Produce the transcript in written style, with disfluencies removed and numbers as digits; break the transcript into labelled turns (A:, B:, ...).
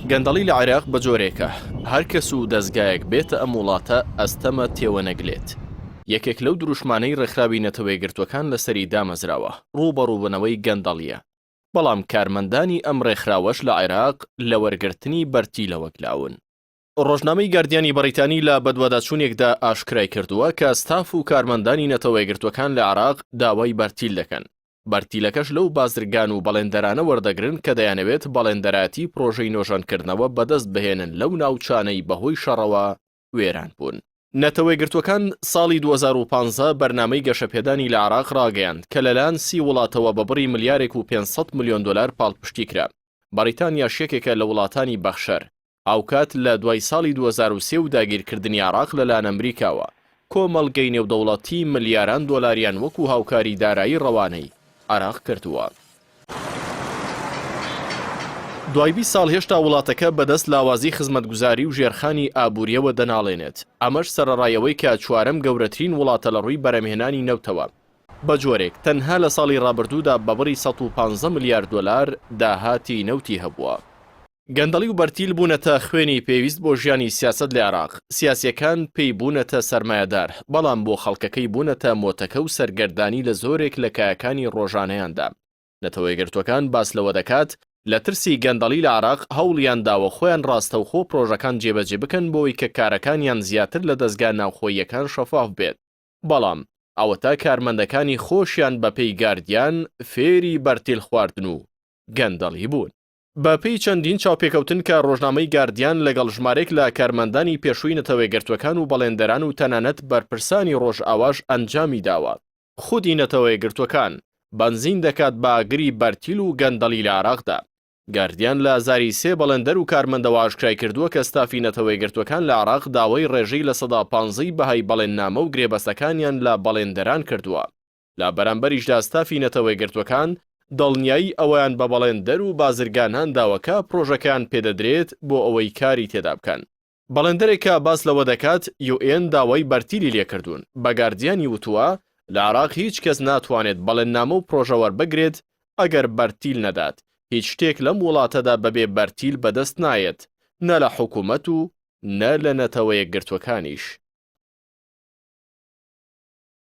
A: گەندەڵی لە عێراق بە جۆرێکە هەر کەس و دەستگایەک بێتە ئەم وڵاتە ئەستەمە تێوەنەگلێت. یەکێک لەو دروشمانەی ڕێکخراوی نەتەوەی گرتوەکان لەسەری دامەزراوە ڕووبەڕووبوونەوەی گەندەڵیە. بەڵام کارمەندانی ئەم ڕێکخراوەش لە عێراق لە وەرگرتنی بەرتیلەوە کلاون. ڕۆژنامەی گاردیانی بەریتانی لە بەدواداچوونێکدا ئاشکرای کردووە کە ستاف و کارمەندانی نەتەوەی گرتوەکان لە عێراق داوای بەرتیل دەکەن. بەرتیلەکەش لەو بازرگان و بەڵێندەرانە وەردەگرن کە دەیانەوێت بەڵێندەراتی پرۆژەی نۆژەنکردنەوە بەدەست بهێنن لەو ناوچانەی بەهۆی شەڕەوە وێران بوون. نەتەوەی گرتوەکان ساڵی 2015 بەرنامەی گەشەپێدانی لە عێراق ڕاگەیاند کە لەلایەن 30 وڵاتەوە بە بڕی ملیارێک و 500 ملیۆن دلار پاڵپشتی کرا. بەریتانیا یەکێکە لە وڵاتانی بەخشەر. ئاوکات لە دوای ساڵی 2023 و داگیرکردنی عێراق لەلایەن ئەمریکاوە کۆمەڵگەی نێودەوڵەتی ملیاران دۆلاریان وەکو هاوکاری دارایی ڕەوانەی عێراق کردووە. دوای 20 ساڵ هێشتا وڵاتەکە بەدەست لاوازی خزمەتگوزاری و ژێرخانی ئابووریەوە دەناڵێنێت. ئەمەش سەرەڕایەوەی کە چوارەم گەورەترین وڵاتە لە ڕووی بەرهەمهێنانی نەوتەوە. بە جۆرێک تەنها لە ساڵی ڕابردوودا بە بڕی 115 ملیار دلار داهاتی نەوتی هەبووە. گەندەڵی و بەرتیل بوونەتە خوێنی پێویست بۆ ژیانی سیاسەت لە عێراق. سیاسیەکان پێی بوونەتە سەرمایەدار، بەڵام بۆ خەڵکەکەی بوونەتە مۆتەکە و سەرگەردانی لە زۆرێک لە کایەکانی ڕۆژانەیاندا. نەتەوەی گرتوەکان باس لەوە دەکات لە ترسی گەندەڵی لە عێراق هەوڵیان داوە خۆیان ڕاستەوخۆ پرۆژەکان جێبەجێ بکەن بۆی کە کارەکانیان زیاتر لە دەستگا ناوخۆییەکان شەفاف بێت. بەڵام ئەوەتا کارمەندەکانی خۆشیان بەپێی گاردیان فێری بەرتیل خواردن و گەندەڵی بوون. بەپێی چەندین چاوپێکەوتن کە ڕۆژنامەی گاردیان لەگەڵ ژمارێک لە کارمەندانی پێشووی نەتەوەی گرتوەکان و بەڵێندەران و تەنانەت بەرپرسانی ڕۆژئاواش ئەنجامی داوە. خودی نەتەوەی گرتوەکان بەنزین دەکات بە ئاگری بەرتیل و گەندەڵی لە عێراقدا. گاردیان لە ئازاری 3 بەڵێندەر و کارمەندەوە ئاشکرای کردووە کە ستافی نەتەوەی گرتوەکان لە عێراق داوای ڕێژەی لە 15 بەهای بەڵێننامە و گرێبەستەکانیان لە بەڵێندەران کردووە. لە بەرامبەریشدا ستافی نەتەوەی گرتوەکان دڵنیایی ئەویان بە بەڵێندەر و بازرگانان داوەکە پرۆژەکان پێدەدرێت بۆ ئەوەی کاری تێدا بکەن. بەڵێندەرێکە باس لەوە دەکات UN داوای بەرتیلی لێکردوون. بە گاردیانی وتووە لە عێراق هیچ کەس ناتوانێت بەڵێننامە و پرۆژە وەربگرێت ئەگەر بەرتیل نەدات. هیچ شتێک لەم وڵاتەدا بەبێ بەرتیل بەدەست نایەت، نە لە حکوومەت و نە لە نەتەوەیەک گرتوەکانیش.